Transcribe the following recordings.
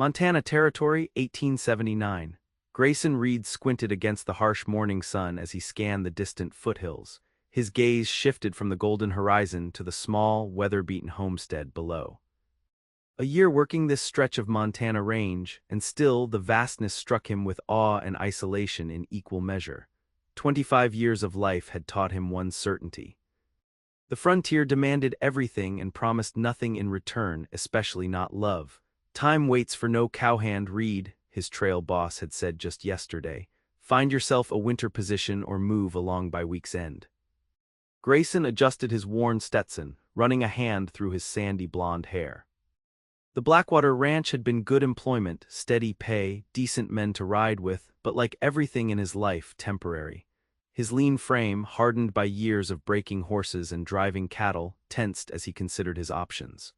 Montana Territory, 1879. Grayson Reed squinted against the harsh morning sun as he scanned the distant foothills. His gaze shifted from the golden horizon to the small, weather-beaten homestead below. A year working this stretch of Montana range, and still the vastness struck him with awe and isolation in equal measure. 25 years of life had taught him one certainty. The frontier demanded everything and promised nothing in return, especially not love. Time waits for no cowhand, Reed, his trail boss had said just yesterday. Find yourself a winter position or move along by week's end. Grayson adjusted his worn Stetson, running a hand through his sandy blonde hair. The Blackwater Ranch had been good employment, steady pay, decent men to ride with, but like everything in his life, temporary. His lean frame, hardened by years of breaking horses and driving cattle, tensed as he considered his options.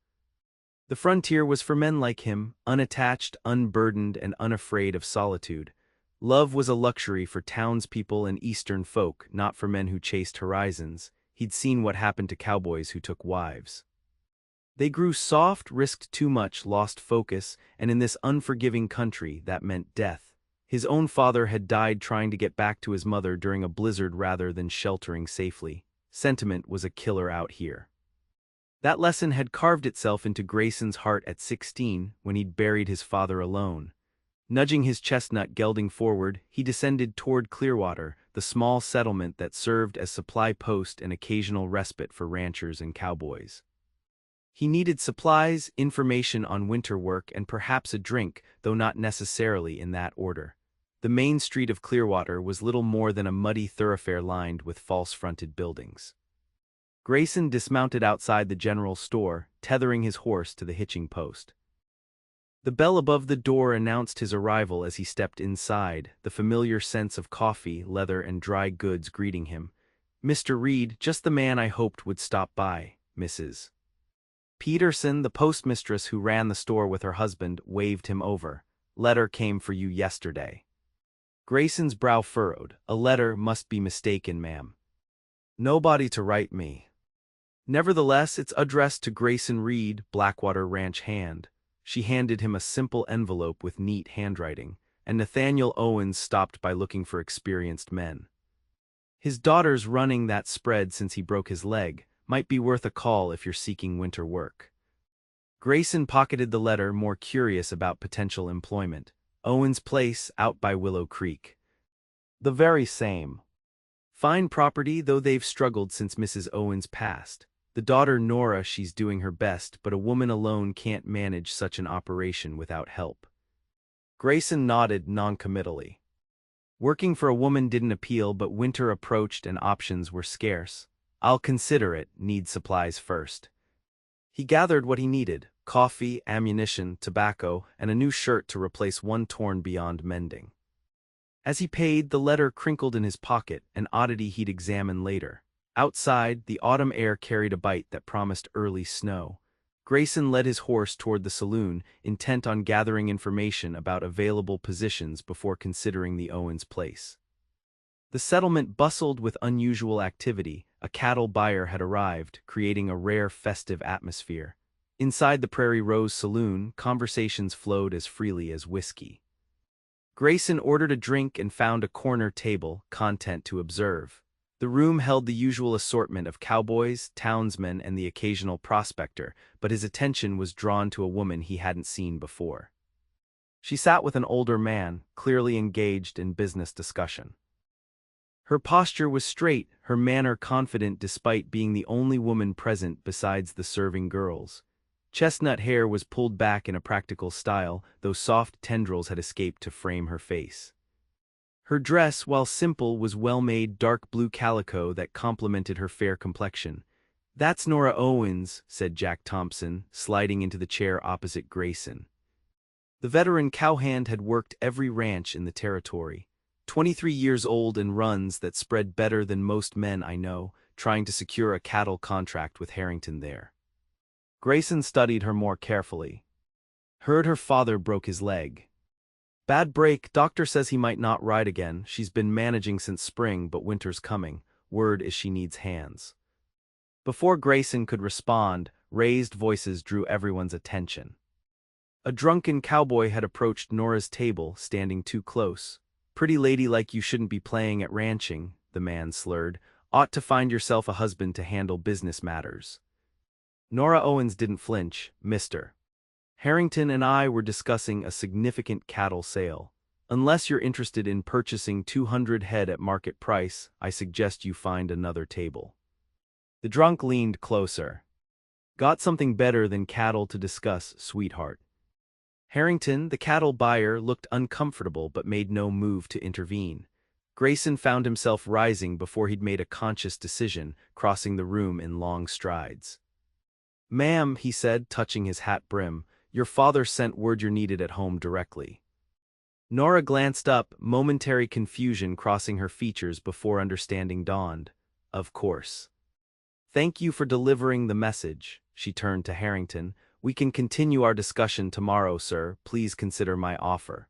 The frontier was for men like him, unattached, unburdened, and unafraid of solitude. Love was a luxury for townspeople and eastern folk, not for men who chased horizons. He'd seen what happened to cowboys who took wives. They grew soft, risked too much, lost focus, and in this unforgiving country, that meant death. His own father had died trying to get back to his mother during a blizzard rather than sheltering safely. Sentiment was a killer out here. That lesson had carved itself into Grayson's heart at 16 when he'd buried his father alone. Nudging his chestnut gelding forward, he descended toward Clearwater, the small settlement that served as supply post and occasional respite for ranchers and cowboys. He needed supplies, information on winter work, and perhaps a drink, though not necessarily in that order. The main street of Clearwater was little more than a muddy thoroughfare lined with false-fronted buildings. Grayson dismounted outside the general store, tethering his horse to the hitching post. The bell above the door announced his arrival as he stepped inside, the familiar sense of coffee, leather, and dry goods greeting him. "Mr. Reed, just the man I hoped would stop by, Mrs. Peterson," the postmistress who ran the store with her husband, waved him over. "Letter came for you yesterday." Grayson's brow furrowed. "A letter must be mistaken, ma'am. Nobody to write me." Nevertheless, it's addressed to Grayson Reed, Blackwater Ranch hand. She handed him a simple envelope with neat handwriting, and Nathaniel Owens stopped by looking for experienced men. His daughter's running that spread since he broke his leg. Might be worth a call if you're seeking winter work. Grayson pocketed the letter, more curious about potential employment. Owens' place, out by Willow Creek. The very same. Fine property, though they've struggled since Mrs. Owens passed. The daughter Nora, she's doing her best, but a woman alone can't manage such an operation without help. Grayson nodded noncommittally. Working for a woman didn't appeal, but winter approached and options were scarce. "I'll consider it, need supplies first." He gathered what he needed: coffee, ammunition, tobacco, and a new shirt to replace one torn beyond mending. As he paid, the letter crinkled in his pocket, an oddity he'd examine later. Outside, the autumn air carried a bite that promised early snow. Grayson led his horse toward the saloon, intent on gathering information about available positions before considering the Owens place. The settlement bustled with unusual activity. A cattle buyer had arrived, creating a rare festive atmosphere. Inside the Prairie Rose Saloon, conversations flowed as freely as whiskey. Grayson ordered a drink and found a corner table, content to observe. The room held the usual assortment of cowboys, townsmen, and the occasional prospector, but his attention was drawn to a woman he hadn't seen before. She sat with an older man, clearly engaged in business discussion. Her posture was straight, her manner confident despite being the only woman present besides the serving girls. Chestnut hair was pulled back in a practical style, though soft tendrils had escaped to frame her face. Her dress, while simple, was well-made dark blue calico that complemented her fair complexion. "That's Nora Owens," said Jack Thompson, sliding into the chair opposite Grayson. The veteran cowhand had worked every ranch in the territory. 23 years old and runs that spread better than most men I know, trying to secure a cattle contract with Harrington there. Grayson studied her more carefully. "Heard her father broke his leg. Bad break, doctor says he might not ride again. She's been managing since spring, but winter's coming. Word is she needs hands." Before Grayson could respond, raised voices drew everyone's attention. A drunken cowboy had approached Nora's table, standing too close. "Pretty lady like you shouldn't be playing at ranching," the man slurred. "Ought to find yourself a husband to handle business matters." Nora Owens didn't flinch. "Mr. Harrington and I were discussing a significant cattle sale. Unless you're interested in purchasing 200 head at market price, I suggest you find another table." The drunk leaned closer. "Got something better than cattle to discuss, sweetheart." Harrington, the cattle buyer, looked uncomfortable but made no move to intervene. Grayson found himself rising before he'd made a conscious decision, crossing the room in long strides. "Ma'am," he said, touching his hat brim, "your father sent word you're needed at home directly." Nora glanced up, momentary confusion crossing her features before understanding dawned. "Of course. Thank you for delivering the message." She turned to Harrington. "We can continue our discussion tomorrow, sir. Please consider my offer."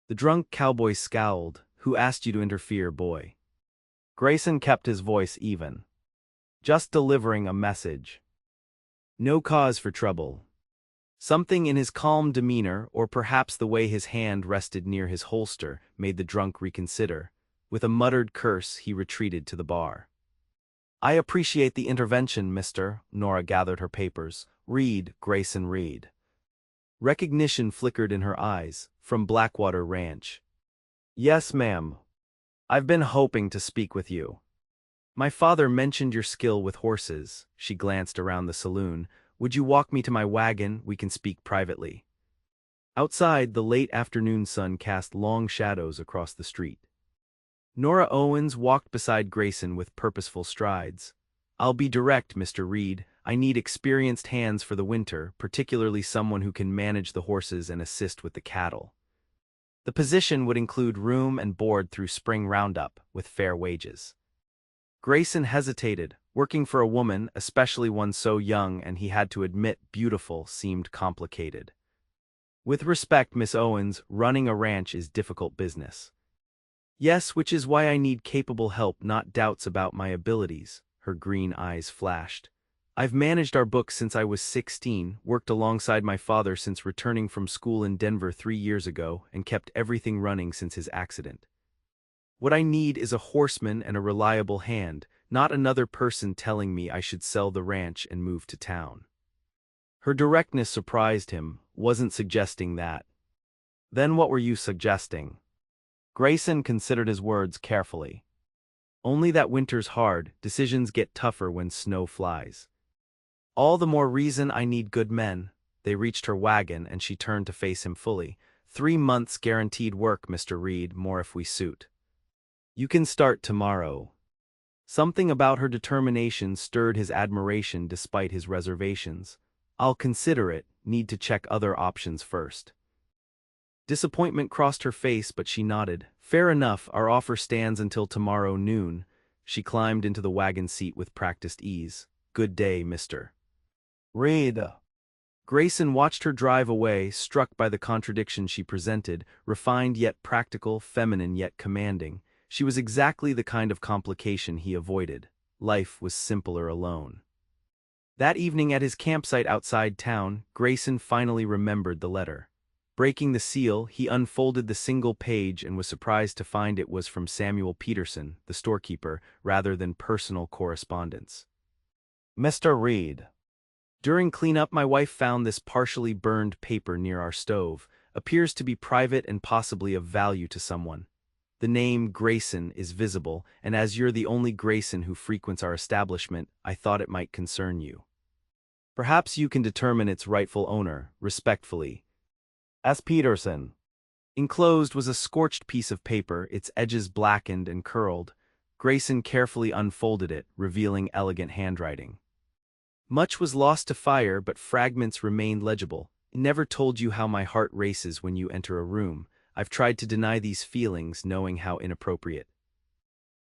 The drunk cowboy scowled. "Who asked you to interfere, boy?" Grayson kept his voice even. "Just delivering a message. No cause for trouble." Something in his calm demeanor, or perhaps the way his hand rested near his holster, made the drunk reconsider. With a muttered curse, he retreated to the bar. "I appreciate the intervention, mister." Nora gathered her papers. "Reed, Grayson Reed." Recognition flickered in her eyes. "From Blackwater Ranch." "Yes, ma'am. I've been hoping to speak with you. My father mentioned your skill with horses." She glanced around the saloon. "Would you walk me to my wagon? We can speak privately." Outside, the late afternoon sun cast long shadows across the street. Nora Owens walked beside Grayson with purposeful strides. "I'll be direct, Mr. Reed. I need experienced hands for the winter, particularly someone who can manage the horses and assist with the cattle. The position would include room and board through spring roundup, with fair wages." Grayson hesitated. Working for a woman, especially one so young and he had to admit beautiful, seemed complicated. "With respect, Miss Owens, running a ranch is difficult business." "Yes, which is why I need capable help, not doubts about my abilities." Her green eyes flashed. "I've managed our books since I was 16, worked alongside my father since returning from school in Denver 3 years ago, and kept everything running since his accident. What I need is a horseman and a reliable hand, not another person telling me I should sell the ranch and move to town." Her directness surprised him. "Wasn't suggesting that." "Then what were you suggesting?" Grayson considered his words carefully. "Only that winter's hard, decisions get tougher when snow flies. All the more reason I need good men." They reached her wagon and she turned to face him fully. 3 months guaranteed work, Mr. Reed, more if we suit. You can start tomorrow." Something about her determination stirred his admiration despite his reservations. "I'll consider it, need to check other options first." Disappointment crossed her face, but she nodded. "Fair enough, our offer stands until tomorrow noon." She climbed into the wagon seat with practiced ease. "Good day, Mr. Reed." Grayson watched her drive away, struck by the contradiction she presented, refined yet practical, feminine yet commanding. She was exactly the kind of complication he avoided. Life was simpler alone. That evening at his campsite outside town, Grayson finally remembered the letter. Breaking the seal, he unfolded the single page and was surprised to find it was from Samuel Peterson, the storekeeper, rather than personal correspondence. "Mr. Reed. During cleanup, my wife found this partially burned paper near our stove. Appears to be private and possibly of value to someone. The name Grayson is visible, and as you're the only Grayson who frequents our establishment, I thought it might concern you. Perhaps you can determine its rightful owner. Respectfully, S. Peterson." Enclosed was a scorched piece of paper, its edges blackened and curled. Grayson carefully unfolded it, revealing elegant handwriting. "Much was lost to fire, but fragments remained legible. Never told you how my heart races when you enter a room. I've tried to deny these feelings, knowing how inappropriate.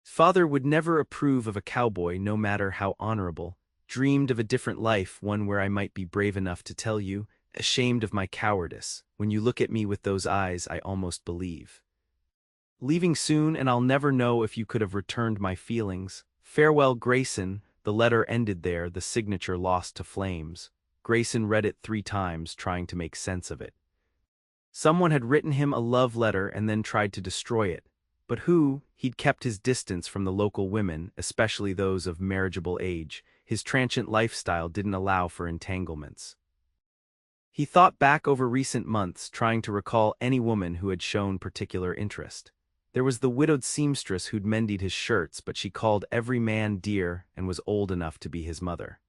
Father would never approve of a cowboy, no matter how honorable. Dreamed of a different life, one where I might be brave enough to tell you. Ashamed of my cowardice. When you look at me with those eyes, I almost believe. Leaving soon, and I'll never know if you could have returned my feelings. Farewell, Grayson." The letter ended there, the signature lost to flames. Grayson read it 3 times, trying to make sense of it. Someone had written him a love letter and then tried to destroy it. But who? He'd kept his distance from the local women, especially those of marriageable age. His transient lifestyle didn't allow for entanglements. He thought back over recent months, trying to recall any woman who had shown particular interest. There was the widowed seamstress who'd mended his shirts, but she called every man dear and was old enough to be his mother.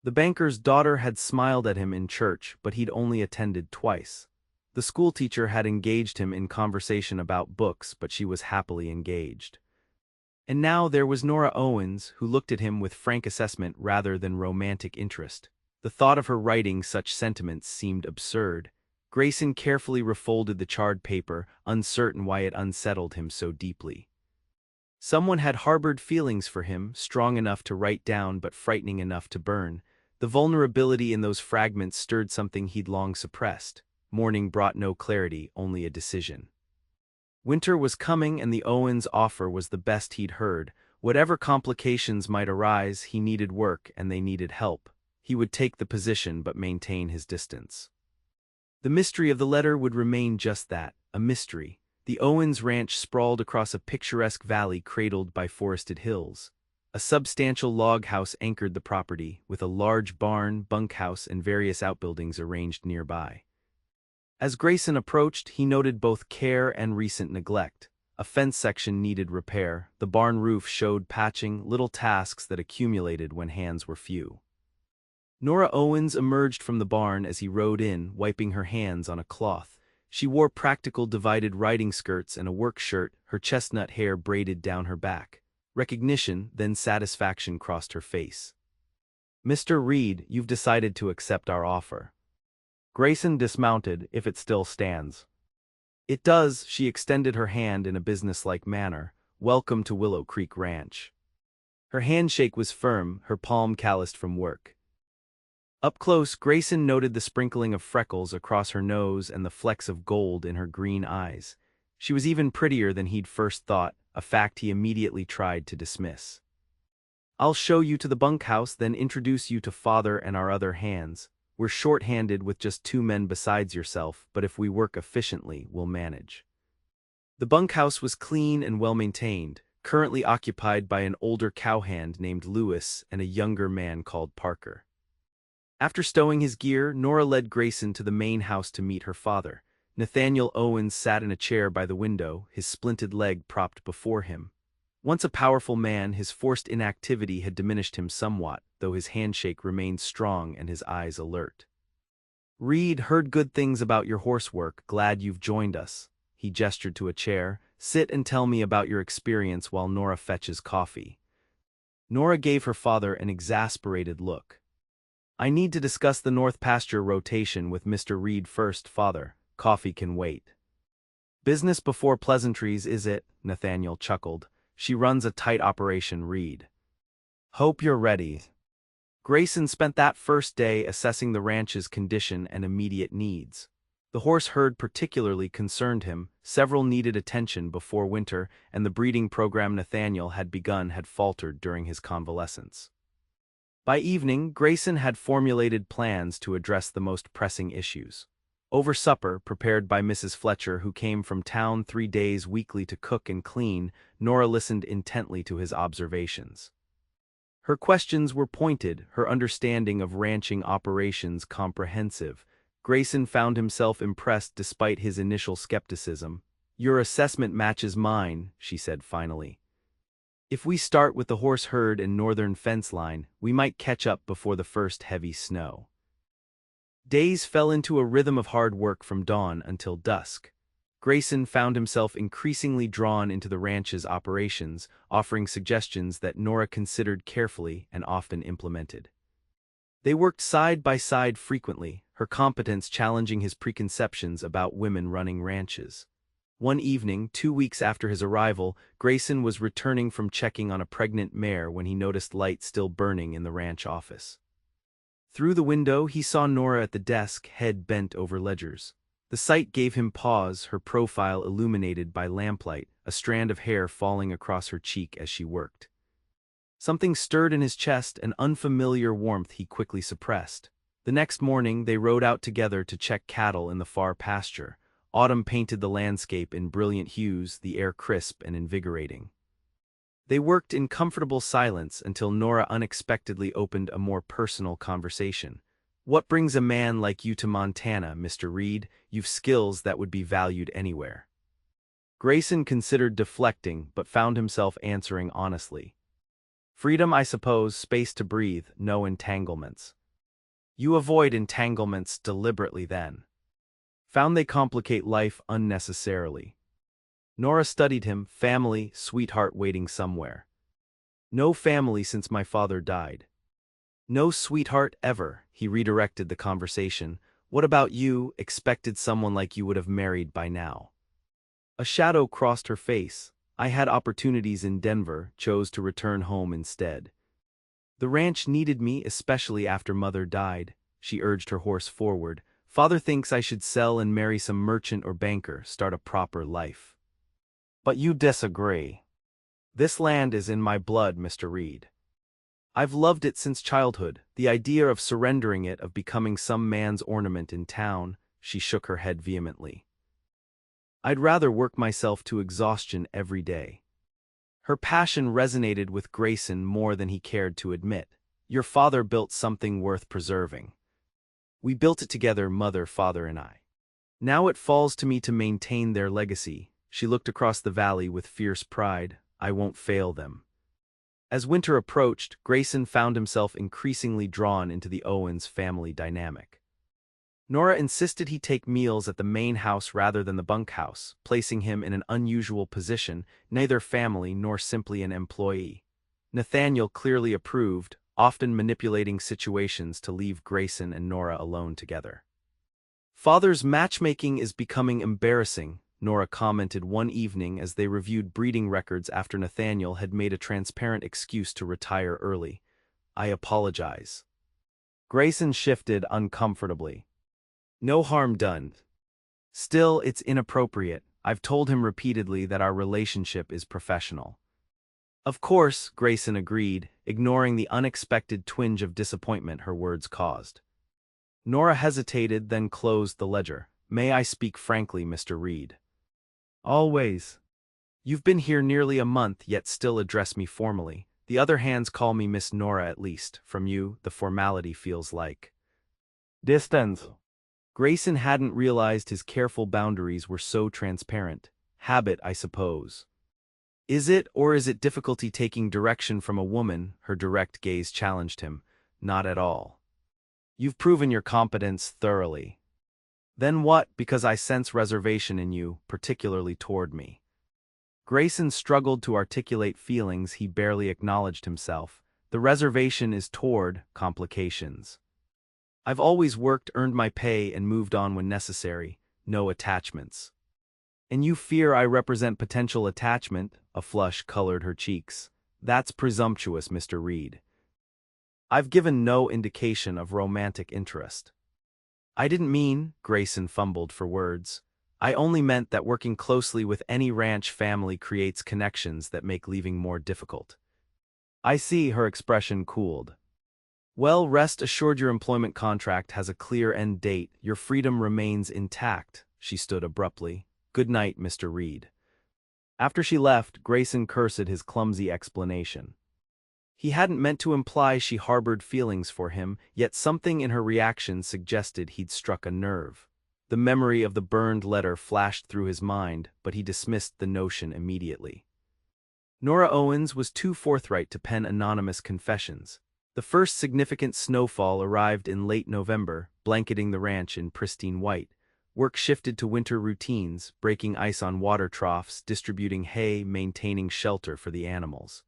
The banker's daughter had smiled at him in church, but he'd only attended twice. The schoolteacher had engaged him in conversation about books, but she was happily engaged. And now there was Nora Owens, who looked at him with frank assessment rather than romantic interest. The thought of her writing such sentiments seemed absurd. Grayson carefully refolded the charred paper, uncertain why it unsettled him so deeply. Someone had harbored feelings for him, strong enough to write down but frightening enough to burn. The vulnerability in those fragments stirred something he'd long suppressed. Morning brought no clarity, only a decision. Winter was coming, and the Owens offer was the best he'd heard. Whatever complications might arise, he needed work and they needed help. He would take the position but maintain his distance. The mystery of the letter would remain just that, a mystery. The Owens ranch sprawled across a picturesque valley cradled by forested hills. A substantial log house anchored the property, with a large barn, bunkhouse, and various outbuildings arranged nearby. As Grayson approached, he noted both care and recent neglect. A fence section needed repair, the barn roof showed patching, little tasks that accumulated when hands were few. Nora Owens emerged from the barn as he rode in, wiping her hands on a cloth. She wore practical divided riding skirts and a work shirt, her chestnut hair braided down her back. Recognition, then satisfaction crossed her face. "Mr. Reed, you've decided to accept our offer." Grayson dismounted, "If it still stands." "It does," she extended her hand in a businesslike manner. "Welcome to Willow Creek Ranch." Her handshake was firm, her palm calloused from work. Up close, Grayson noted the sprinkling of freckles across her nose and the flecks of gold in her green eyes. She was even prettier than he'd first thought, a fact he immediately tried to dismiss. "I'll show you to the bunkhouse, then introduce you to Father and our other hands. We're short-handed with just 2 men besides yourself, but if we work efficiently, we'll manage." The bunkhouse was clean and well-maintained, currently occupied by an older cowhand named Lewis and a younger man called Parker. After stowing his gear, Nora led Grayson to the main house to meet her father. Nathaniel Owens sat in a chair by the window, his splinted leg propped before him. Once a powerful man, his forced inactivity had diminished him somewhat, though his handshake remained strong and his eyes alert. "Reed, heard good things about your horse work, glad you've joined us." He gestured to a chair. "Sit and tell me about your experience while Nora fetches coffee." Nora gave her father an exasperated look. "I need to discuss the North Pasture rotation with Mr. Reed first, Father. Coffee can wait." "Business before pleasantries, is it?" Nathaniel chuckled. "She runs a tight operation, Reed. Hope you're ready." Grayson spent that first day assessing the ranch's condition and immediate needs. The horse herd particularly concerned him. Several needed attention before winter, and the breeding program Nathaniel had begun had faltered during his convalescence. By evening, Grayson had formulated plans to address the most pressing issues. Over supper, prepared by Mrs. Fletcher, who came from town 3 days weekly to cook and clean, Nora listened intently to his observations. Her questions were pointed, her understanding of ranching operations comprehensive. Grayson found himself impressed despite his initial skepticism. "Your assessment matches mine," she said finally. "If we start with the horse herd and northern fence line, we might catch up before the first heavy snow." Days fell into a rhythm of hard work from dawn until dusk. Grayson found himself increasingly drawn into the ranch's operations, offering suggestions that Nora considered carefully and often implemented. They worked side by side frequently, her competence challenging his preconceptions about women running ranches. One evening, 2 weeks after his arrival, Grayson was returning from checking on a pregnant mare when he noticed light still burning in the ranch office. Through the window, he saw Nora at the desk, head bent over ledgers. The sight gave him pause, her profile illuminated by lamplight, a strand of hair falling across her cheek as she worked. Something stirred in his chest, an unfamiliar warmth he quickly suppressed. The next morning they rode out together to check cattle in the far pasture. Autumn painted the landscape in brilliant hues, the air crisp and invigorating. They worked in comfortable silence until Nora unexpectedly opened a more personal conversation. "What brings a man like you to Montana, Mr. Reed? You've skills that would be valued anywhere." Grayson considered deflecting but found himself answering honestly. "Freedom, I suppose, space to breathe, no entanglements." "You avoid entanglements deliberately then." "Found they complicate life unnecessarily." Nora studied him. "Family, sweetheart waiting somewhere." "No family since my father died." "No sweetheart ever," he redirected the conversation. "What about you? Expected someone like you would have married by now." A shadow crossed her face. "I had opportunities in Denver, chose to return home instead." "The ranch needed me, especially after Mother died." She urged her horse forward. "Father thinks I should sell and marry some merchant or banker, start a proper life." "But you disagree." "This land is in my blood, Mr. Reed. I've loved it since childhood. The idea of surrendering it, of becoming some man's ornament in town," she shook her head vehemently. "I'd rather work myself to exhaustion every day." Her passion resonated with Grayson more than he cared to admit. "Your father built something worth preserving. We built it together, mother, father, and I. Now it falls to me to maintain their legacy." She looked across the valley with fierce pride. "I won't fail them." As winter approached, Grayson found himself increasingly drawn into the Owens family dynamic. Nora insisted he take meals at the main house rather than the bunkhouse, placing him in an unusual position, neither family nor simply an employee. Nathaniel clearly approved, often manipulating situations to leave Grayson and Nora alone together. "Father's matchmaking is becoming embarrassing," Nora commented one evening as they reviewed breeding records after Nathaniel had made a transparent excuse to retire early. "I apologize." Grayson shifted uncomfortably. "No harm done. Still, it's inappropriate. I've told him repeatedly that our relationship is professional." "Of course," Grayson agreed, ignoring the unexpected twinge of disappointment her words caused. Nora hesitated, then closed the ledger. "May I speak frankly, Mr. Reed?" "Always." "You've been here nearly a month, yet still address me formally. The other hands call me Miss Nora at least. From you, the formality feels like distance." Grayson hadn't realized his careful boundaries were so transparent. "Habit, I suppose." "Is it, or is it difficulty taking direction from a woman?" Her direct gaze challenged him. "Not at all. You've proven your competence thoroughly." "Then what? Because I sense reservation in you, particularly toward me." Grayson struggled to articulate feelings he barely acknowledged himself. "The reservation is toward complications. I've always worked, earned my pay, and moved on when necessary. No attachments." "And you fear I represent potential attachment?" A flush colored her cheeks. "That's presumptuous, Mr. Reed. I've given no indication of romantic interest." "I didn't mean," Grayson fumbled for words. "I only meant that working closely with any ranch family creates connections that make leaving more difficult." "I see." Her expression cooled. "Well, rest assured your employment contract has a clear end date. Your freedom remains intact." She stood abruptly. "Good night, Mr. Reed." After she left, Grayson cursed his clumsy explanation. He hadn't meant to imply she harbored feelings for him, yet something in her reaction suggested he'd struck a nerve. The memory of the burned letter flashed through his mind, but he dismissed the notion immediately. Nora Owens was too forthright to pen anonymous confessions. The first significant snowfall arrived in late November, blanketing the ranch in pristine white. Work shifted to winter routines, breaking ice on water troughs, distributing hay, maintaining shelter for the animals.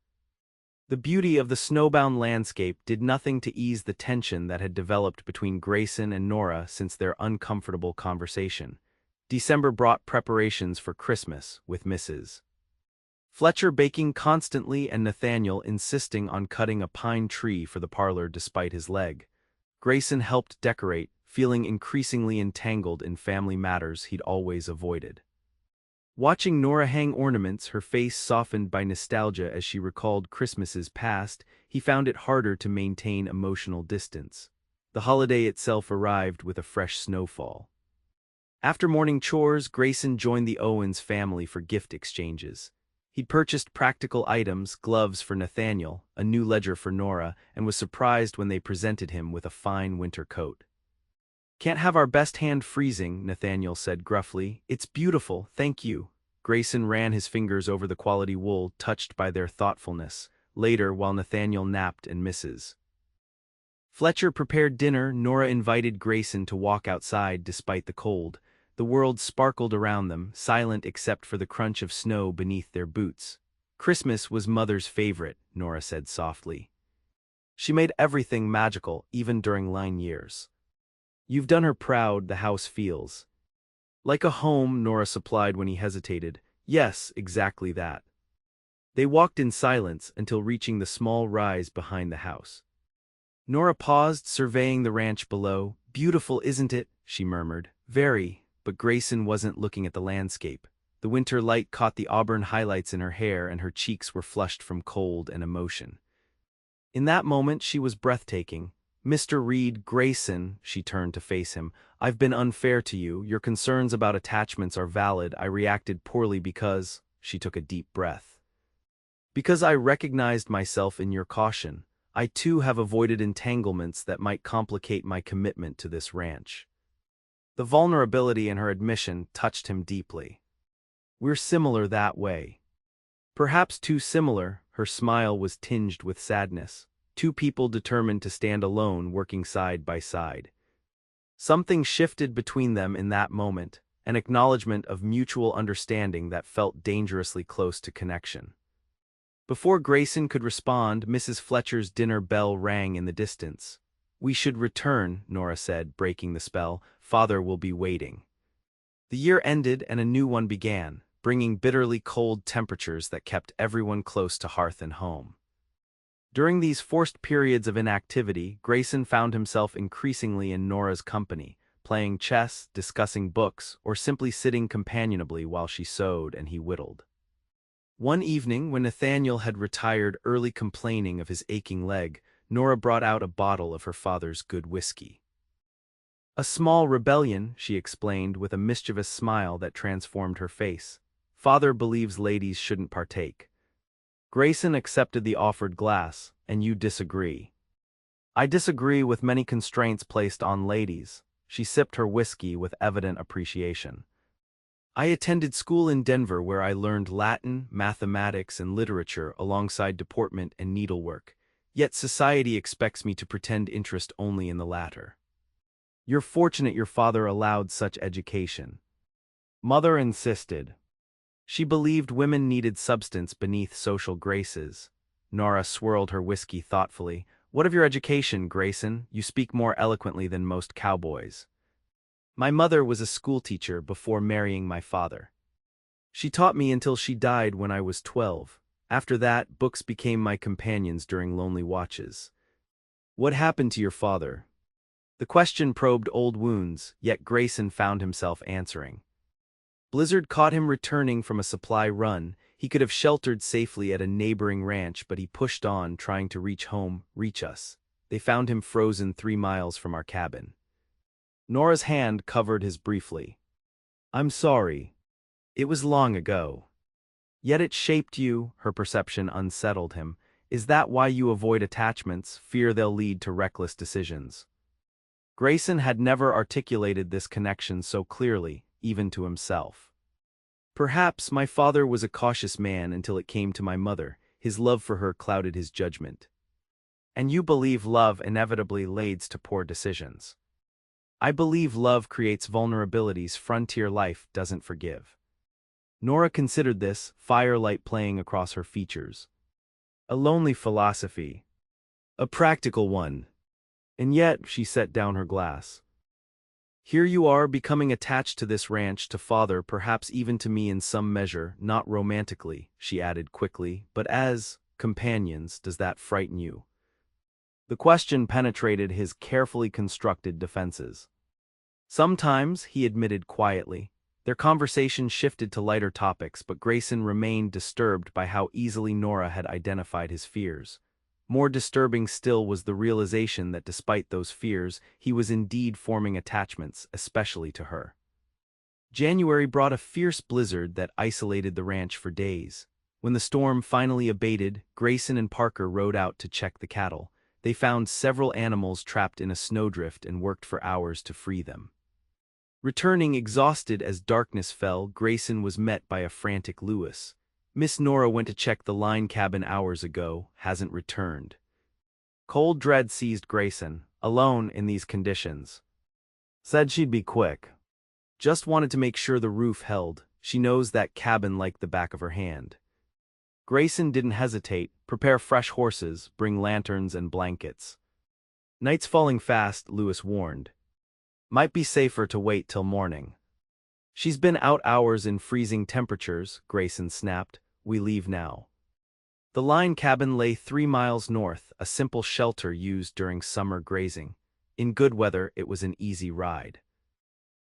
The beauty of the snowbound landscape did nothing to ease the tension that had developed between Grayson and Nora since their uncomfortable conversation. December brought preparations for Christmas, with Mrs. Fletcher baking constantly and Nathaniel insisting on cutting a pine tree for the parlor despite his leg. Grayson helped decorate, feeling increasingly entangled in family matters he'd always avoided. Watching Nora hang ornaments, her face softened by nostalgia as she recalled Christmases past, he found it harder to maintain emotional distance. The holiday itself arrived with a fresh snowfall. After morning chores, Grayson joined the Owens family for gift exchanges. He'd purchased practical items, gloves for Nathaniel, a new ledger for Nora, and was surprised when they presented him with a fine winter coat. "Can't have our best hand freezing," Nathaniel said gruffly. "It's beautiful, thank you." Grayson ran his fingers over the quality wool, touched by their thoughtfulness. Later, while Nathaniel napped and Mrs. Fletcher prepared dinner, Nora invited Grayson to walk outside despite the cold. The world sparkled around them, silent except for the crunch of snow beneath their boots. "Christmas was Mother's favorite," Nora said softly. "She made everything magical, even during lean years. You've done her proud," the house feels. "Like a home," Nora supplied when he hesitated. "Yes, exactly that." They walked in silence until reaching the small rise behind the house. Nora paused, surveying the ranch below. "Beautiful, isn't it?" she murmured. "Very." But Grayson wasn't looking at the landscape. The winter light caught the auburn highlights in her hair, and her cheeks were flushed from cold and emotion. In that moment she was breathtaking. "Mr. Reed, Grayson," she turned to face him, "I've been unfair to you. Your concerns about attachments are valid. I reacted poorly because—" she took a deep breath. "Because I recognized myself in your caution. I too have avoided entanglements that might complicate my commitment to this ranch." The vulnerability in her admission touched him deeply. "We're similar that way. Perhaps too similar." Her smile was tinged with sadness. Two people determined to stand alone, working side by side. Something shifted between them in that moment, an acknowledgement of mutual understanding that felt dangerously close to connection. Before Grayson could respond, Mrs. Fletcher's dinner bell rang in the distance. "We should return," Nora said, breaking the spell. "Father will be waiting." The year ended and a new one began, bringing bitterly cold temperatures that kept everyone close to hearth and home. During these forced periods of inactivity, Grayson found himself increasingly in Nora's company, playing chess, discussing books, or simply sitting companionably while she sewed and he whittled. One evening, when Nathaniel had retired early complaining of his aching leg, Nora brought out a bottle of her father's good whiskey. "A small rebellion," she explained with a mischievous smile that transformed her face. "Father believes ladies shouldn't partake." Grayson accepted the offered glass. "And you disagree?" "I disagree with many constraints placed on ladies." She sipped her whiskey with evident appreciation. "I attended school in Denver where I learned Latin, mathematics, and literature alongside deportment and needlework. Yet society expects me to pretend interest only in the latter." "You're fortunate your father allowed such education." Mother insisted. She believed women needed substance beneath social graces. Nora swirled her whiskey thoughtfully. "What of your education, Grayson? You speak more eloquently than most cowboys." "My mother was a schoolteacher before marrying my father. She taught me until she died when I was 12. After that, books became my companions during lonely watches." "What happened to your father?" The question probed old wounds, yet Grayson found himself answering. "Blizzard caught him returning from a supply run. He could have sheltered safely at a neighboring ranch, but he pushed on, trying to reach home, reach us. They found him frozen 3 miles from our cabin." Nora's hand covered his briefly. "I'm sorry. It was long ago." "Yet it shaped you," her perception unsettled him. "Is that why you avoid attachments, fear they'll lead to reckless decisions?" Grayson had never articulated this connection so clearly, even to himself. "Perhaps my father was a cautious man until it came to my mother. His love for her clouded his judgment." "And you believe love inevitably leads to poor decisions?" "I believe love creates vulnerabilities frontier life doesn't forgive." Nora considered this, firelight playing across her features. "A lonely philosophy. A practical one. And yet," she set down her glass, "here you are becoming attached to this ranch, to father, perhaps even to me in some measure, not romantically," she added quickly, "but as companions. Does that frighten you?" The question penetrated his carefully constructed defenses. "Sometimes," he admitted quietly. Their conversation shifted to lighter topics, but Grayson remained disturbed by how easily Nora had identified his fears. More disturbing still was the realization that despite those fears, he was indeed forming attachments, especially to her. January brought a fierce blizzard that isolated the ranch for days. When the storm finally abated, Grayson and Parker rode out to check the cattle. They found several animals trapped in a snowdrift and worked for hours to free them. Returning exhausted as darkness fell, Grayson was met by a frantic Lewis. "Miss Nora went to check the line cabin hours ago, hasn't returned." Cold dread seized Grayson, alone in these conditions. "Said she'd be quick. Just wanted to make sure the roof held. She knows that cabin like the back of her hand." Grayson didn't hesitate. Prepare fresh horses, bring lanterns and blankets. "Night's falling fast," Lewis warned. "Might be safer to wait till morning." "She's been out hours in freezing temperatures," Grayson snapped. "We leave now." The line cabin lay 3 miles north, a simple shelter used during summer grazing. In good weather, it was an easy ride.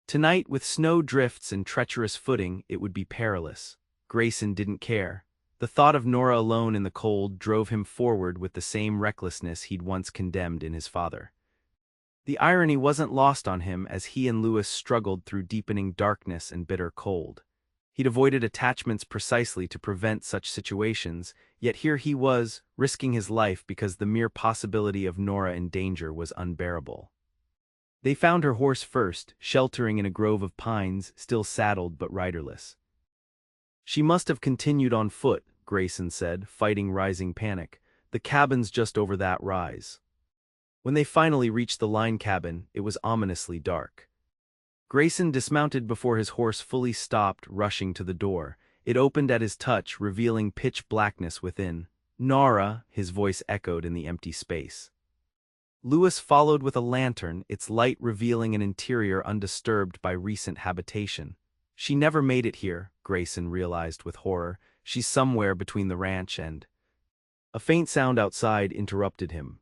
Tonight, with snow drifts and treacherous footing, it would be perilous. Grayson didn't care. The thought of Nora alone in the cold drove him forward with the same recklessness he'd once condemned in his father. The irony wasn't lost on him as he and Lewis struggled through deepening darkness and bitter cold. He'd avoided attachments precisely to prevent such situations, yet here he was, risking his life because the mere possibility of Nora in danger was unbearable. They found her horse first, sheltering in a grove of pines, still saddled but riderless. "She must have continued on foot," Grayson said, fighting rising panic. "The cabin's just over that rise." When they finally reached the line cabin, it was ominously dark. Grayson dismounted before his horse fully stopped, rushing to the door. It opened at his touch, revealing pitch blackness within. "Nora," his voice echoed in the empty space. Lewis followed with a lantern, its light revealing an interior undisturbed by recent habitation. "She never made it here," Grayson realized with horror. "She's somewhere between the ranch and—" A faint sound outside interrupted him.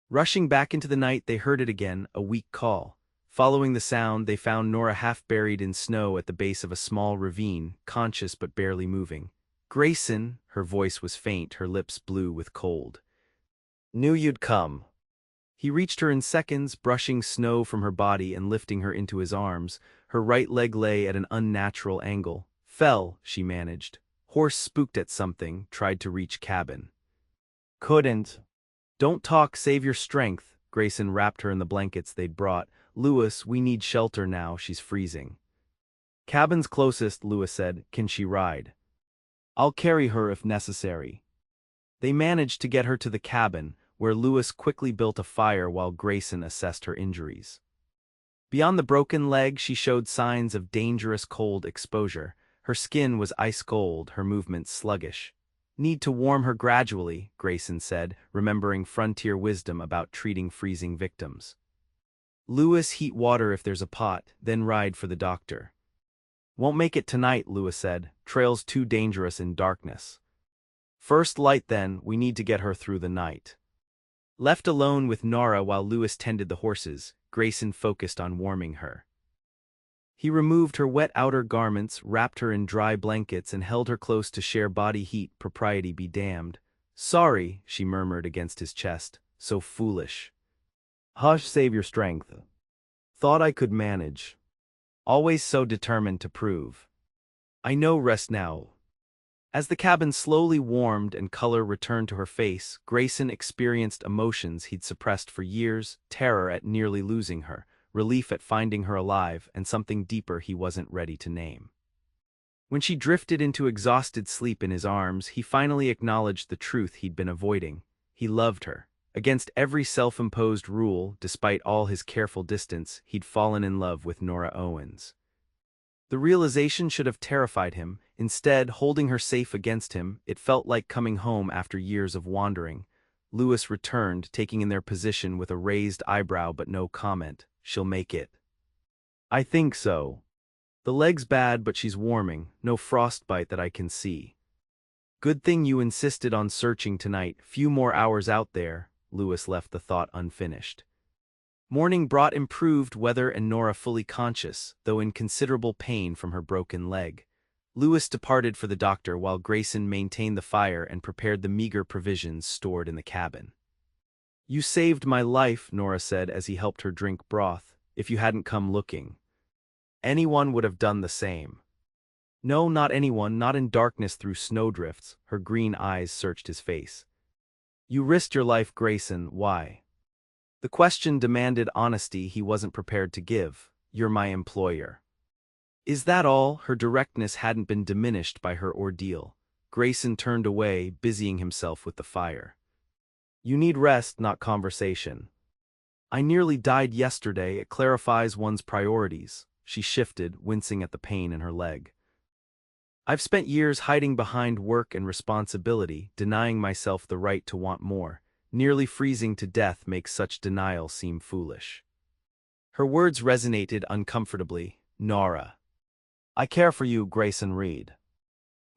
Rushing back into the night, they heard it again, a weak call. Following the sound, they found Nora half buried in snow at the base of a small ravine, conscious but barely moving. "Grayson," her voice was faint, her lips blue with cold. "Knew you'd come." He reached her in seconds, brushing snow from her body and lifting her into his arms. Her right leg lay at an unnatural angle. "Fell," she managed. "Horse spooked at something, tried to reach cabin." "Couldn't." "Don't talk, save your strength." Grayson wrapped her in the blankets they'd brought. "Lewis, we need shelter now, she's freezing." "Cabin's closest," Lewis said. "Can she ride?" "I'll carry her if necessary." They managed to get her to the cabin, where Lewis quickly built a fire while Grayson assessed her injuries. Beyond the broken leg, she showed signs of dangerous cold exposure. Her skin was ice cold, her movements sluggish. "Need to warm her gradually," Grayson said, remembering frontier wisdom about treating freezing victims. "Lewis, heat water if there's a pot, then ride for the doctor." "Won't make it tonight," Lewis said. "Trail's too dangerous in darkness." "First light then, we need to get her through the night." Left alone with Nora while Lewis tended the horses, Grayson focused on warming her. He removed her wet outer garments, wrapped her in dry blankets, and held her close to share body heat, propriety be damned. "Sorry," she murmured against his chest. "So foolish." "Hush, save your strength." "Thought I could manage." Always so determined to prove. "I know, rest now." As the cabin slowly warmed and color returned to her face, Grayson experienced emotions he'd suppressed for years: terror at nearly losing her, relief at finding her alive, and something deeper he wasn't ready to name. When she drifted into exhausted sleep in his arms, he finally acknowledged the truth he'd been avoiding. He loved her. Against every self-imposed rule, despite all his careful distance, he'd fallen in love with Nora Owens. The realization should have terrified him. Instead, holding her safe against him, it felt like coming home after years of wandering. Lewis returned, taking in their position with a raised eyebrow but no comment. "She'll make it." "I think so. The leg's bad, but she's warming. No frostbite that I can see." "Good thing you insisted on searching tonight. Few more hours out there." Lewis left the thought unfinished. Morning brought improved weather and Nora fully conscious, though in considerable pain from her broken leg. Lewis departed for the doctor while Grayson maintained the fire and prepared the meager provisions stored in the cabin. "You saved my life," Nora said as he helped her drink broth. "If you hadn't come looking, anyone would have done the same." "No, not anyone, not in darkness through snowdrifts." Her green eyes searched his face. "You risked your life, Grayson, why?" The question demanded honesty he wasn't prepared to give. "You're my employer." "Is that all?" Her directness hadn't been diminished by her ordeal. Grayson turned away, busying himself with the fire. "You need rest, not conversation." "I nearly died yesterday. It clarifies one's priorities." She shifted, wincing at the pain in her leg. "I've spent years hiding behind work and responsibility, denying myself the right to want more. Nearly freezing to death makes such denial seem foolish." Her words resonated uncomfortably. "Nora, I care for you, Grayson Reed.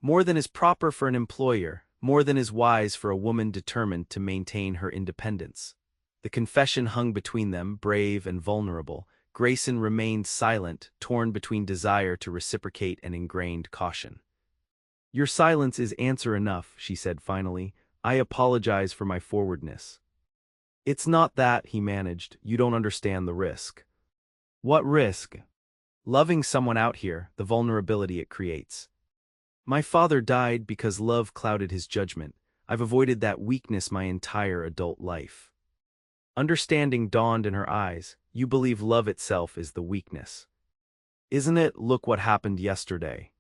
More than is proper for an employer, more than is wise for a woman determined to maintain her independence." The confession hung between them, brave and vulnerable. Grayson remained silent, torn between desire to reciprocate and ingrained caution. "Your silence is answer enough," she said finally. "I apologize for my forwardness." "It's not that," he managed. "You don't understand the risk." "What risk?" "Loving someone out here, the vulnerability it creates. My father died because love clouded his judgment. I've avoided that weakness my entire adult life." Understanding dawned in her eyes. "You believe love itself is the weakness. Isn't it? Look what happened yesterday.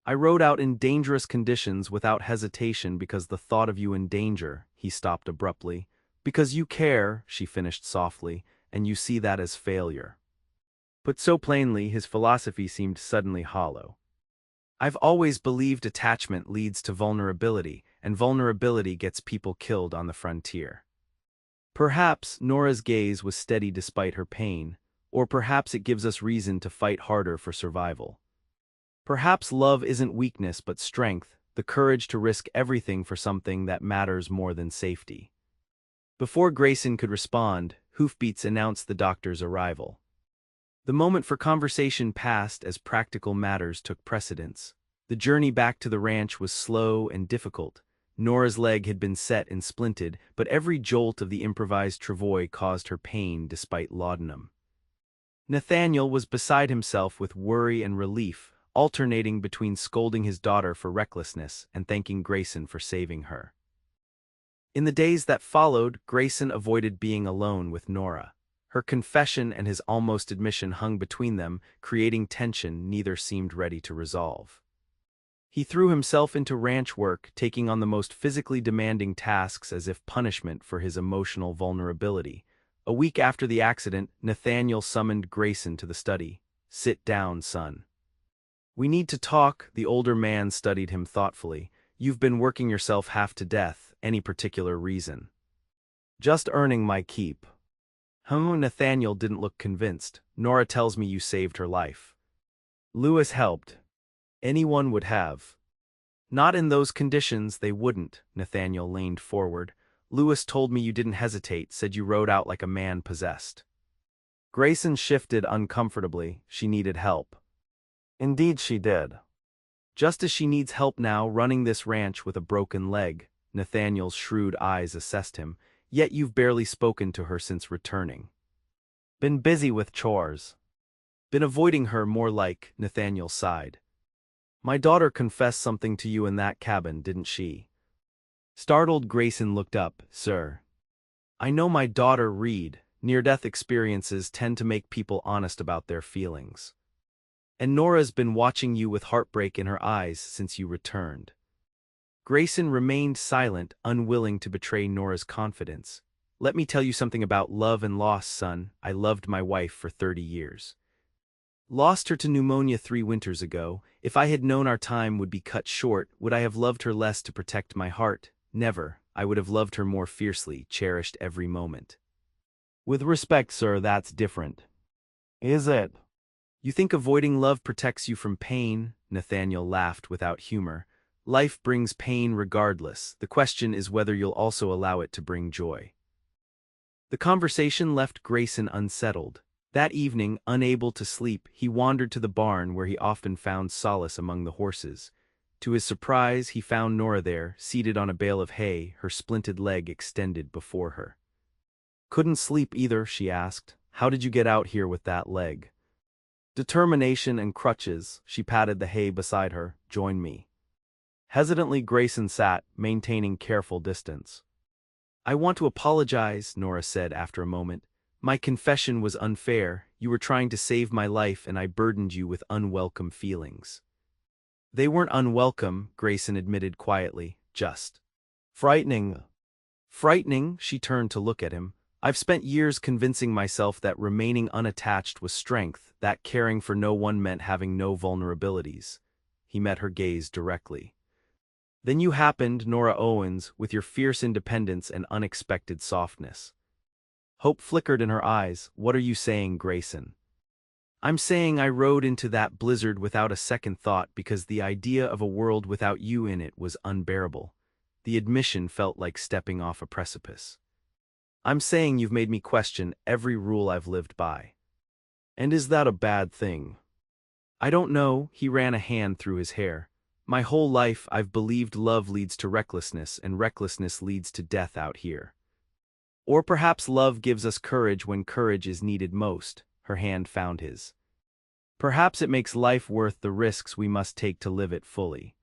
I rode out in dangerous conditions without hesitation because the thought of you in danger." He stopped abruptly. "Because you care," she finished softly, "and you see that as failure." Put so plainly, his philosophy seemed suddenly hollow. "I've always believed attachment leads to vulnerability, and vulnerability gets people killed on the frontier." Perhaps Nora's gaze was steady despite her pain, or perhaps it gives us reason to fight harder for survival. Perhaps love isn't weakness but strength, the courage to risk everything for something that matters more than safety. Before Grayson could respond, hoofbeats announced the doctor's arrival. The moment for conversation passed as practical matters took precedence. The journey back to the ranch was slow and difficult. Nora's leg had been set and splinted, but every jolt of the improvised travois caused her pain despite laudanum. Nathaniel was beside himself with worry and relief, alternating between scolding his daughter for recklessness and thanking Grayson for saving her. In the days that followed, Grayson avoided being alone with Nora. Her confession and his almost admission hung between them, creating tension neither seemed ready to resolve. He threw himself into ranch work, taking on the most physically demanding tasks as if punishment for his emotional vulnerability. A week after the accident, Nathaniel summoned Grayson to the study. "Sit down, son. We need to talk." The older man studied him thoughtfully. "You've been working yourself half to death. Any particular reason?" "Just earning my keep." Nathaniel didn't look convinced. "Nora tells me you saved her life." "Lewis helped. Anyone would have." "Not in those conditions, they wouldn't." Nathaniel leaned forward. "Lewis told me you didn't hesitate, said you rode out like a man possessed." Grayson shifted uncomfortably. "She needed help." "Indeed she did. Just as she needs help now running this ranch with a broken leg." Nathaniel's shrewd eyes assessed him. "Yet you've barely spoken to her since returning." "Been busy with chores." "Been avoiding her more like," Nathaniel sighed. "My daughter confessed something to you in that cabin, didn't she?" Startled, Grayson looked up. "Sir, I know my daughter Reed. Near-death experiences tend to make people honest about their feelings. And Nora's been watching you with heartbreak in her eyes since you returned." Grayson remained silent, unwilling to betray Nora's confidence. "Let me tell you something about love and loss, son. I loved my wife for 30 years. Lost her to pneumonia 3 winters ago. If I had known our time would be cut short, would I have loved her less to protect my heart? Never. I would have loved her more fiercely, cherished every moment." "With respect, sir, that's different." "Is it?" "You think avoiding love protects you from pain?" Nathaniel laughed without humor. "Life brings pain regardless. The question is whether you'll also allow it to bring joy." The conversation left Grayson unsettled. That evening, unable to sleep, he wandered to the barn where he often found solace among the horses. To his surprise, he found Nora there, seated on a bale of hay, her splinted leg extended before her. "Couldn't sleep either," she asked. "How did you get out here with that leg?" "Determination and crutches," she patted the hay beside her. "Join me." Hesitantly, Grayson sat, maintaining careful distance. "I want to apologize," Nora said after a moment. "My confession was unfair. You were trying to save my life and I burdened you with unwelcome feelings." "They weren't unwelcome," Grayson admitted quietly, "just frightening." "Frightening?" She turned to look at him. "I've spent years convincing myself that remaining unattached was strength, that caring for no one meant having no vulnerabilities." He met her gaze directly. "Then you happened, Nora Owens, with your fierce independence and unexpected softness." Hope flickered in her eyes. "What are you saying, Grayson?" "I'm saying I rode into that blizzard without a second thought because the idea of a world without you in it was unbearable. The admission felt like stepping off a precipice. I'm saying you've made me question every rule I've lived by." "And is that a bad thing?" "I don't know," he ran a hand through his hair. "My whole life I've believed love leads to recklessness and recklessness leads to death out here. Or perhaps love gives us courage when courage is needed most." Her hand found his. "Perhaps it makes life worth the risks we must take to live it fully."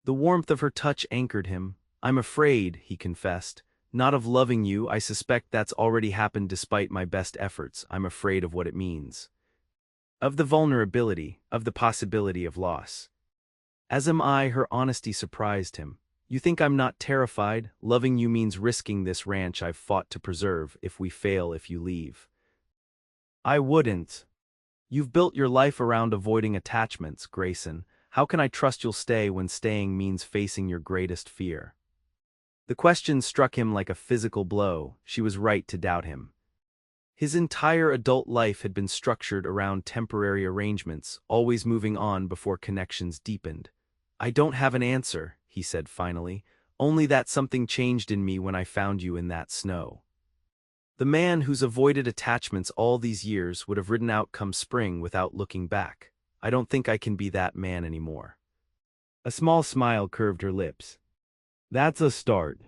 The warmth of her touch anchored him. "I'm afraid," he confessed, "not of loving you. I suspect that's already happened despite my best efforts. I'm afraid of what it means. Of the vulnerability, of the possibility of loss." "As am I," her honesty surprised him. "You think I'm not terrified? Loving you means risking this ranch I've fought to preserve, if we fail, if you leave." "I wouldn't." "You've built your life around avoiding attachments, Grayson. How can I trust you'll stay when staying means facing your greatest fear?" The question struck him like a physical blow. She was right to doubt him. His entire adult life had been structured around temporary arrangements, always moving on before connections deepened. "I don't have an answer," he said finally, "only that something changed in me when I found you in that snow." The man who's avoided attachments all these years would have ridden out come spring without looking back. "I don't think I can be that man anymore." A small smile curved her lips. "That's a start."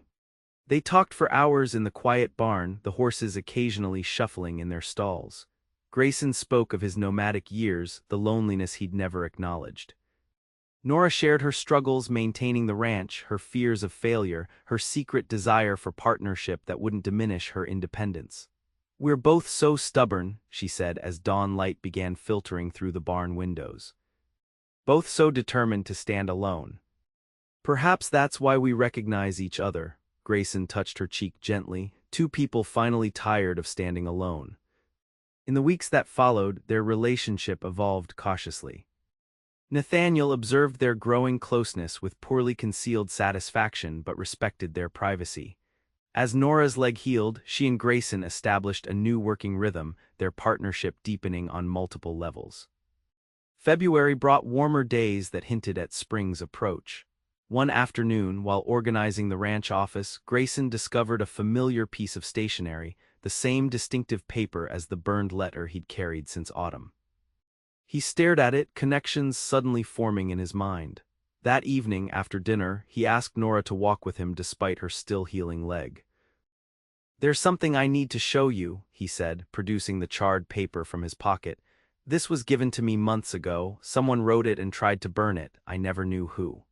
They talked for hours in the quiet barn, the horses occasionally shuffling in their stalls. Grayson spoke of his nomadic years, the loneliness he'd never acknowledged. Nora shared her struggles maintaining the ranch, her fears of failure, her secret desire for partnership that wouldn't diminish her independence. "We're both so stubborn," she said as dawn light began filtering through the barn windows. "Both so determined to stand alone. Perhaps that's why we recognize each other." Grayson touched her cheek gently. "Two people finally tired of standing alone." In the weeks that followed, their relationship evolved cautiously. Nathaniel observed their growing closeness with poorly concealed satisfaction but respected their privacy. As Nora's leg healed, she and Grayson established a new working rhythm, their partnership deepening on multiple levels. February brought warmer days that hinted at spring's approach. One afternoon, while organizing the ranch office, Grayson discovered a familiar piece of stationery, the same distinctive paper as the burned letter he'd carried since autumn. He stared at it, connections suddenly forming in his mind. That evening, after dinner, he asked Nora to walk with him despite her still healing leg. "There's something I need to show you," he said, producing the charred paper from his pocket. "This was given to me months ago. Someone wrote it and tried to burn it. I never knew who."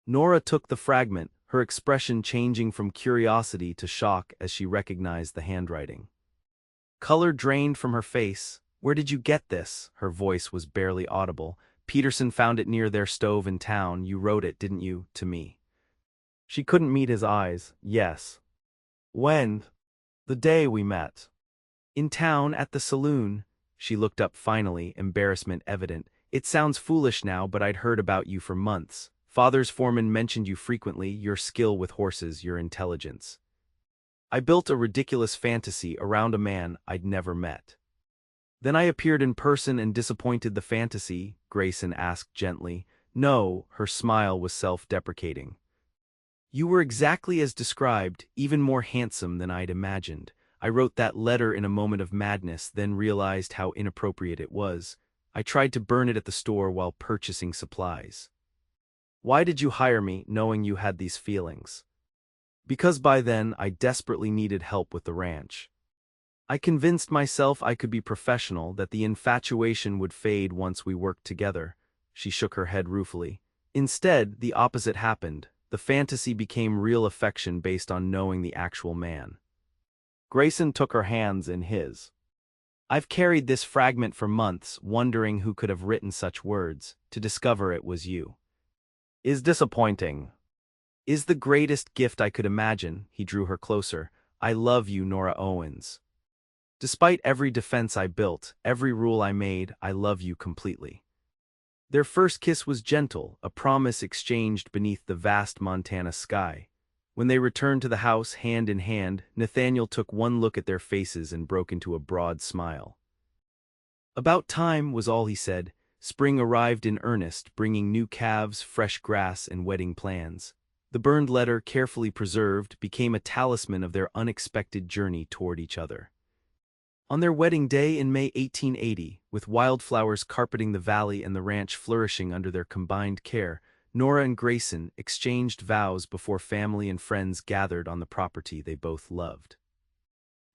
Nora took the fragment, her expression changing from curiosity to shock as she recognized the handwriting. Color drained from her face. "Where did you get this?" Her voice was barely audible. "Peterson found it near their stove in town. You wrote it, didn't you, to me?" She couldn't meet his eyes. "Yes." "When?" "The day we met." "In town, at the saloon." She looked up finally, embarrassment evident. "It sounds foolish now, but I'd heard about you for months. Father's foreman mentioned you frequently, your skill with horses, your intelligence. I built a ridiculous fantasy around a man I'd never met." "Then I appeared in person and disappointed the fantasy?" Grayson asked gently. "No," her smile was self-deprecating. "You were exactly as described, even more handsome than I'd imagined. I wrote that letter in a moment of madness, then realized how inappropriate it was. I tried to burn it at the store while purchasing supplies. Why did you hire me, knowing you had these feelings? Because by then, I desperately needed help with the ranch. I convinced myself I could be professional, that the infatuation would fade once we worked together. She shook her head ruefully. Instead, the opposite happened. The fantasy became real affection based on knowing the actual man. Grayson took her hands in his. I've carried this fragment for months, wondering who could have written such words, to discover it was you. Is disappointing. Is the greatest gift I could imagine. He drew her closer. I love you, Nora Owens. Despite every defense I built, every rule I made, I love you completely. Their first kiss was gentle, a promise exchanged beneath the vast Montana sky. When they returned to the house hand in hand, Nathaniel took one look at their faces and broke into a broad smile. About time was all he said. Spring arrived in earnest, bringing new calves, fresh grass, and wedding plans. The burned letter, carefully preserved, became a talisman of their unexpected journey toward each other. On their wedding day in May 1880, with wildflowers carpeting the valley and the ranch flourishing under their combined care, Nora and Grayson exchanged vows before family and friends gathered on the property they both loved.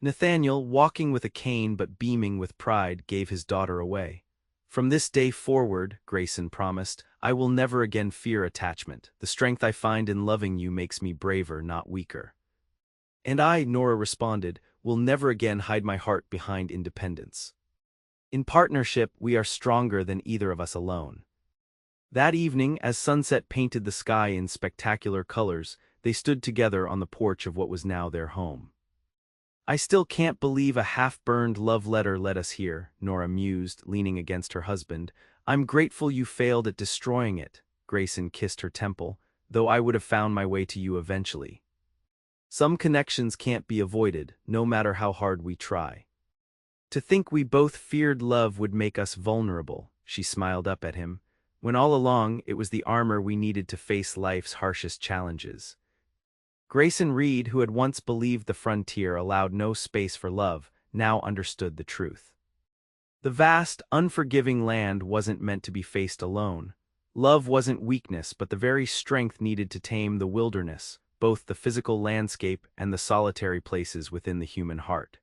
Nathaniel, walking with a cane but beaming with pride, gave his daughter away. From this day forward, Grayson promised, I will never again fear attachment. The strength I find in loving you makes me braver, not weaker. And I, Nora responded, will never again hide my heart behind independence. In partnership, we are stronger than either of us alone. That evening, as sunset painted the sky in spectacular colors, they stood together on the porch of what was now their home. I still can't believe a half-burned love letter led us here, Nora mused, leaning against her husband. I'm grateful you failed at destroying it. Grayson kissed her temple, though I would have found my way to you eventually. Some connections can't be avoided, no matter how hard we try. To think we both feared love would make us vulnerable, she smiled up at him, when all along it was the armor we needed to face life's harshest challenges. Grayson Reed, who had once believed the frontier allowed no space for love, now understood the truth. The vast, unforgiving land wasn't meant to be faced alone. Love wasn't weakness, but the very strength needed to tame the wilderness, both the physical landscape and the solitary places within the human heart.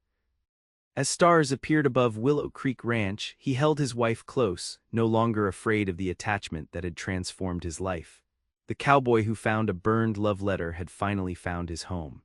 As stars appeared above Willow Creek Ranch, he held his wife close, no longer afraid of the attachment that had transformed his life. The cowboy who found a burned love letter had finally found his home.